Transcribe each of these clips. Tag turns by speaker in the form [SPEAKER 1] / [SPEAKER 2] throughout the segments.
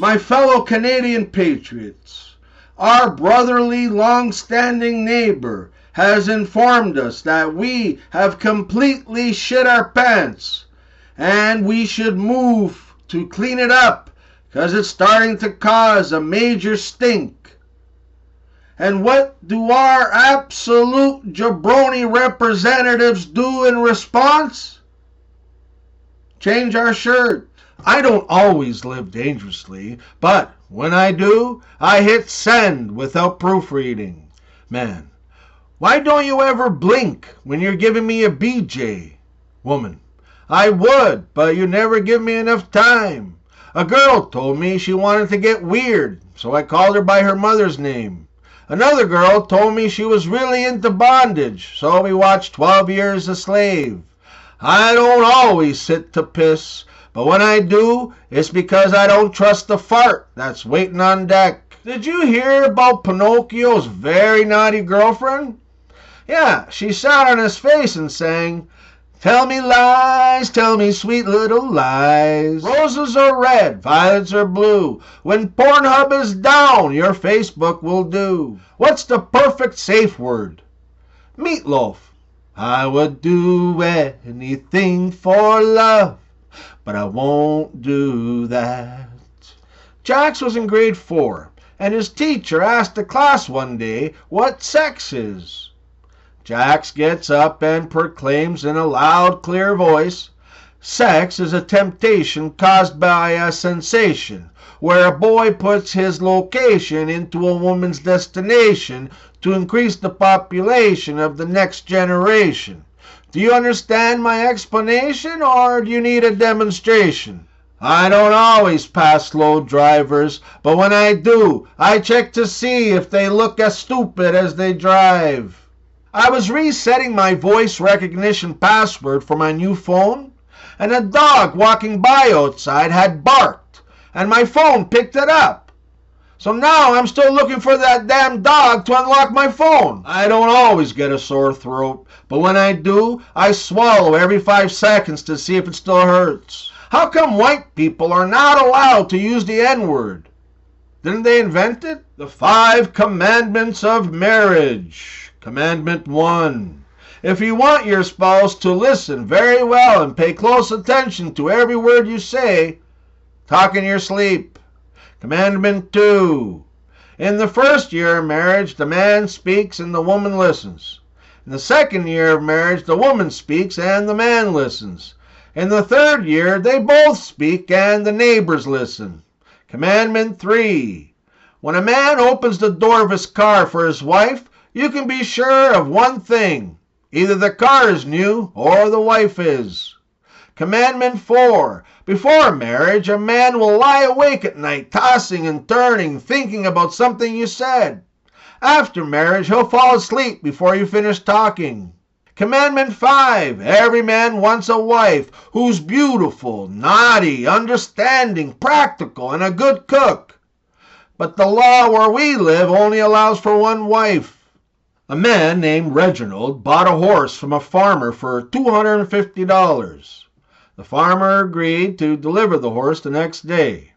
[SPEAKER 1] My fellow Canadian Patriots, our brotherly, long-standing neighbor has informed us that we have completely shit our pants and we should move to clean it up because it's starting to cause a major stink. And what do our absolute jabroni representatives do in response? Change our shirt. I don't always live dangerously, but when I do, I hit send without proofreading. Man, why don't you ever blink when you're giving me a BJ? Woman, I would, but you never give me enough time. A girl told me she wanted to get weird, so I called her by her mother's name. Another girl told me she was really into bondage, so we watched 12 Years a Slave. I don't always sit to piss, but when I do, it's because I don't trust the fart that's waiting on deck. Did you hear about Pinocchio's very naughty girlfriend? Yeah, she sat on his face and sang, "Tell me sweet little lies. Roses are red, violets are blue. When Pornhub is down, your Facebook will do." What's the perfect safe word? Meatloaf. I would do anything for love, but I won't do that. Jax was in grade 4, and his teacher asked the class one day what sex is. Jax gets up and proclaims in a loud, clear voice, "Sex is a temptation caused by a sensation, where a boy puts his location into a woman's destination to increase the population of the next generation." Do you understand my explanation, or do you need a demonstration? I don't always pass slow drivers, but when I do, I check to see if they look as stupid as they drive. I was resetting my voice recognition password for my new phone, and a dog walking by outside had barked, and my phone picked it up. So now I'm still looking for that damn dog to unlock my phone. I don't always get a sore throat, but when I do, I swallow every 5 seconds to see if it still hurts. How come white people are not allowed to use the N-word? Didn't they invent it? The 5 commandments of marriage. Commandment 1. If you want your spouse to listen very well and pay close attention to every word you say, talk in your sleep. Commandment 2. In the first year of marriage, the man speaks and the woman listens. In the second year of marriage, the woman speaks and the man listens. In the third year, they both speak and the neighbors listen. Commandment 3. When a man opens the door of his car for his wife, you can be sure of one thing. Either the car is new or the wife is. Commandment 4. Before marriage, a man will lie awake at night, tossing and turning, thinking about something you said. After marriage, he'll fall asleep before you finish talking. Commandment 5. Every man wants a wife who's beautiful, naughty, understanding, practical, and a good cook. But the law where we live only allows for one wife. A man named Reginald bought a horse from a farmer for $250. The farmer agreed to deliver the horse the next day.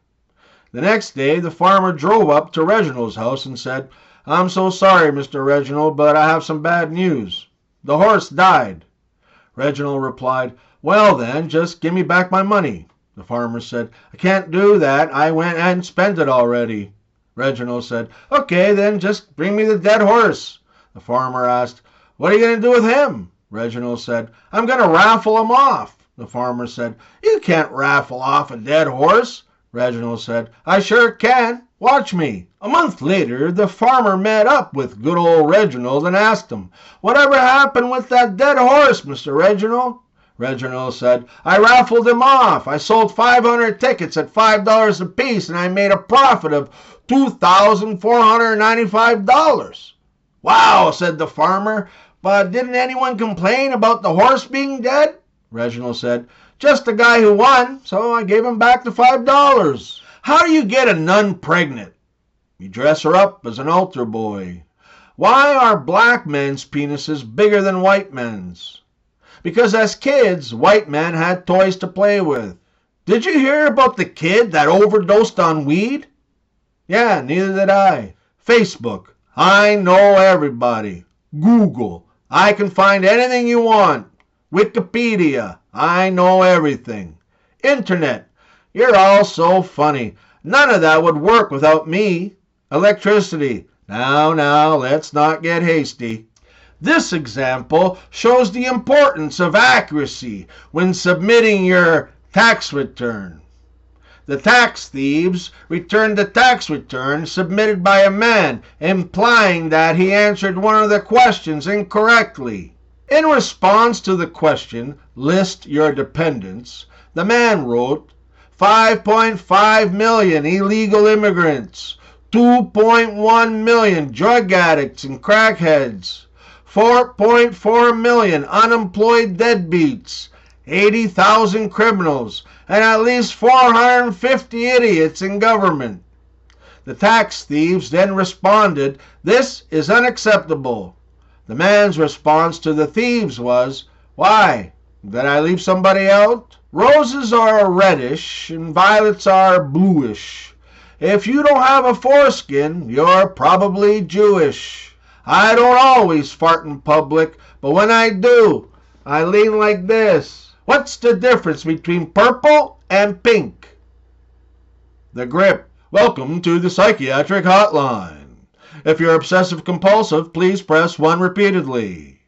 [SPEAKER 1] The next day, the farmer drove up to Reginald's house and said, "I'm so sorry, Mr. Reginald, but I have some bad news. The horse died." Reginald replied, "Well then, just give me back my money." The farmer said, "I can't do that. I went and spent it already." Reginald said, "Okay, then just bring me the dead horse." The farmer asked, "What are you going to do with him?" Reginald said, "I'm going to raffle him off." The farmer said, "You can't raffle off a dead horse." Reginald said, "I sure can. Watch me." A month later, the farmer met up with good old Reginald and asked him, "Whatever happened with that dead horse, Mr. Reginald?" Reginald said, "I raffled him off. I sold 500 tickets at $5 apiece, and I made a profit of $2,495. "Wow," said the farmer, "but didn't anyone complain about the horse being dead?" Reginald said, "Just the guy who won, so I gave him back the $5. How do you get a nun pregnant? You dress her up as an altar boy. Why are black men's penises bigger than white men's? Because as kids, white men had toys to play with. Did you hear about the kid that overdosed on weed? Yeah, neither did I. Facebook. I know everybody. Google. I can find anything you want. Wikipedia. I know everything. Internet. You're all so funny. None of that would work without me. Electricity. Now, let's not get hasty. This example shows the importance of accuracy when submitting your tax return. The tax thieves returned the tax return submitted by a man, implying that he answered one of the questions incorrectly. In response to the question, "List your dependents," the man wrote, 5.5 million illegal immigrants, 2.1 million drug addicts and crackheads, 4.4 million unemployed deadbeats, 80,000 criminals, and at least 450 idiots in government. The tax thieves then responded, "This is unacceptable." The man's response to the thieves was, "Why? Did I leave somebody out? Roses are reddish and violets are bluish. If you don't have a foreskin, you're probably Jewish. I don't always fart in public, but when I do, I lean like this. What's the difference between purple and pink?" The grip. Welcome to the psychiatric hotline. If you're obsessive compulsive, please press 1 repeatedly.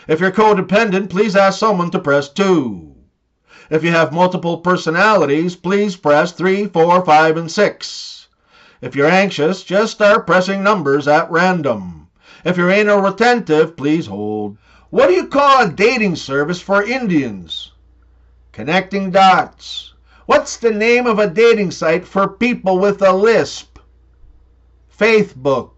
[SPEAKER 1] If you're codependent, please ask someone to press 2. If you have multiple personalities, please press 3, 4, 5, and 6. If you're anxious, just start pressing numbers at random. If you're anal retentive, please hold. What do you call a dating service for Indians? Connecting dots. What's the name of a dating site for people with a lisp? Faithbook.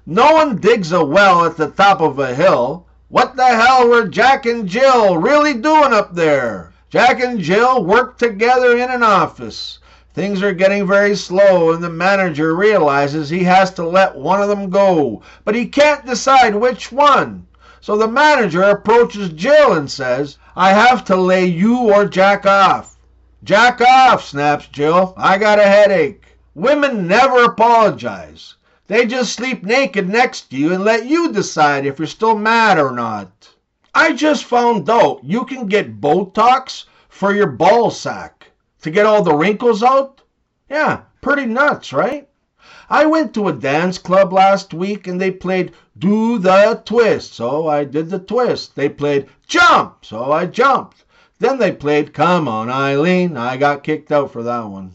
[SPEAKER 1] No one digs a well at the top of a hill. What the hell were Jack and Jill really doing up there? Jack and Jill work together in an office. Things are getting very slow and the manager realizes he has to let one of them go, but he can't decide which one. So the manager approaches Jill and says, "I have to lay you or Jack off." "Jack off," snaps Jill. "I got a headache." Women never apologize. They just sleep naked next to you and let you decide if you're still mad or not. I just found out you can get Botox for your ball sack to get all the wrinkles out. Yeah, pretty nuts, right? I went to a dance club last week and they played "Do the Twist," so I did the twist. They played "Jump," so I jumped. Then they played "Come on, Eileen." I got kicked out for that one.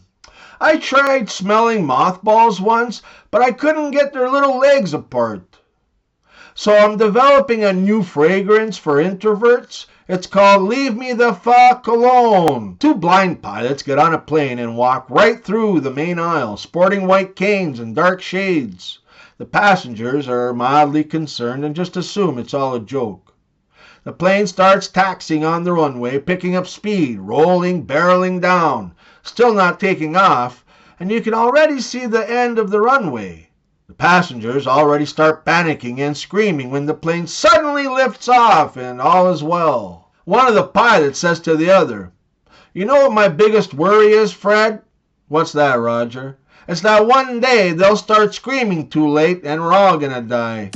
[SPEAKER 1] I tried smelling moth balls once, but I couldn't get their little legs apart. So I'm developing a new fragrance for introverts. It's called "Leave Me the Cologne." 2 blind pilots get on a plane and walk right through the main aisle, sporting white canes and dark shades. The passengers are mildly concerned and just assume it's all a joke. The plane starts taxiing on the runway, picking up speed, rolling, barreling down, still not taking off, and you can already see the end of the runway. The passengers already start panicking and screaming when the plane suddenly lifts off and all is well. One of the pilots says to the other, "You know what my biggest worry is, Fred?" "What's that, Roger?" "It's that one day they'll start screaming too late and we're all gonna die."